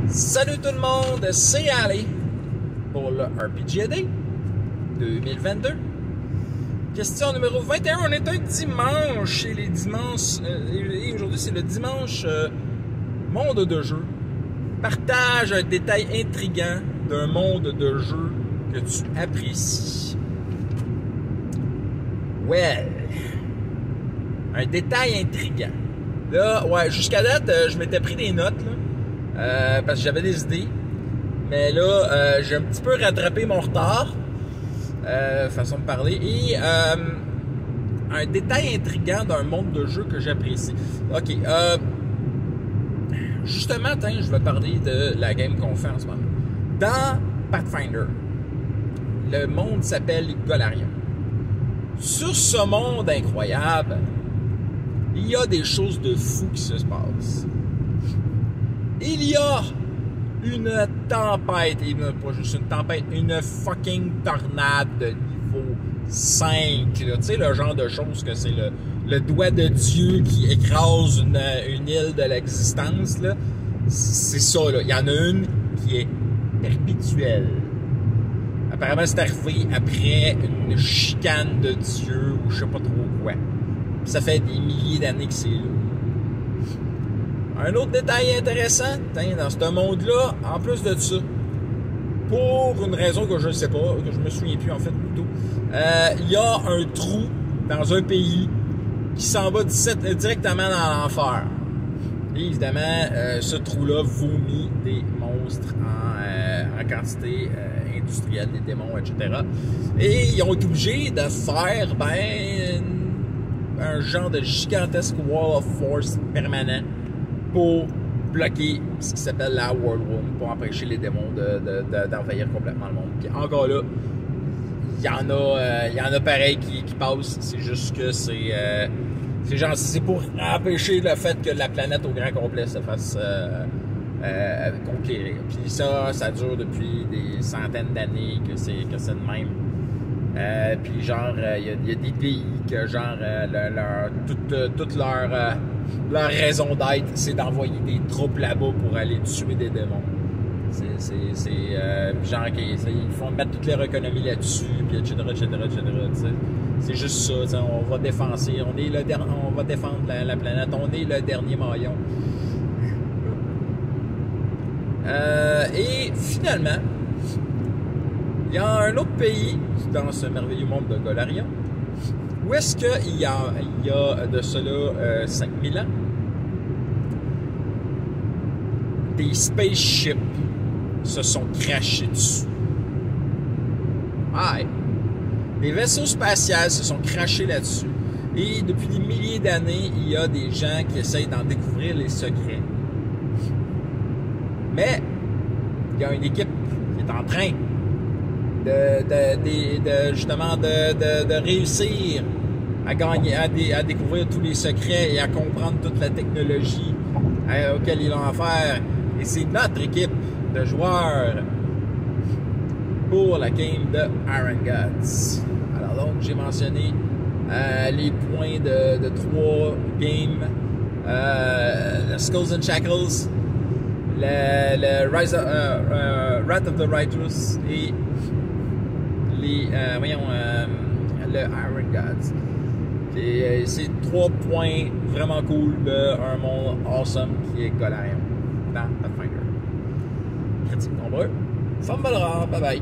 Salut tout le monde, c'est Ali pour le RPGAD 2022. Question numéro 21, on est un dimanche et les dimanches, et aujourd'hui c'est le dimanche monde de jeu. Partage un détail intriguant d'un monde de jeu que tu apprécies. Well, un détail intriguant. Là, ouais, jusqu'à date, je m'étais pris des notes, là, parce que j'avais des idées. Mais là, j'ai un petit peu rattrapé mon retard, façon de parler. Et un détail intriguant d'un monde de jeu que j'apprécie. OK, justement, je vais parler de la game qu'on fait en ce moment. Dans Pathfinder, le monde s'appelle Golarion. Sur ce monde incroyable, il y a des choses de fou qui se passent. Il y a une tempête, et pas juste une tempête, une fucking tornade de niveau 5. Tu sais, le genre de choses que c'est le doigt de Dieu qui écrase une île de l'existence. C'est ça, là. Il y en a une qui est perpétuelle. Apparemment, c'est arrivé après une chicane de Dieu ou je sais pas trop quoi. Ça fait des milliers d'années que c'est là. Un autre détail intéressant, dans ce monde-là, en plus de ça, pour une raison que je ne sais pas, que je me souviens plus en fait plutôt, il y a un trou dans un pays qui s'en va directement dans l'enfer. Et évidemment, ce trou-là vomit des monstres en quantité industrielle, des démons, etc. Et ils ont été obligés de faire un genre de gigantesque wall of force permanent pour bloquer ce qui s'appelle la World Womb, pour empêcher les démons d'envahir complètement le monde. Puis encore là, il y en a pareil qui passent, c'est juste que c'est pour empêcher le fait que la planète au grand complet se fasse conquérir. Puis ça dure depuis des centaines d'années que c'est de même. Puis genre, il y a des pays que genre, toute leur raison d'être, c'est d'envoyer des troupes là-bas pour aller tuer des démons. Genre, ils font mettre toutes leur économie là-dessus, puis etc. C'est juste ça, on va défenser, on va défendre la planète, on est le dernier maillon. Et finalement, il y a un autre pays dans ce merveilleux monde de Golarion où est-ce qu'il y a de cela 5000 ans des spaceships se sont crashés dessus. Ah, des vaisseaux spatials se sont crashés là-dessus. Et depuis des milliers d'années, il y a des gens qui essayent d'en découvrir les secrets. Mais il y a une équipe qui est en train justement de réussir à gagner, à découvrir tous les secrets et à comprendre toute la technologie auquel ils ont affaire. Et c'est notre équipe de joueurs pour la game de Iron Gods. Alors donc, j'ai mentionné les points de 3 games. Skulls and Shackles, le Wrath of the Righteous et le Iron Gods. C'est 3 points vraiment cool d'un monde awesome qui est Golarion dans Pathfinder. Critique nombreux. Fumble rare, bye bye.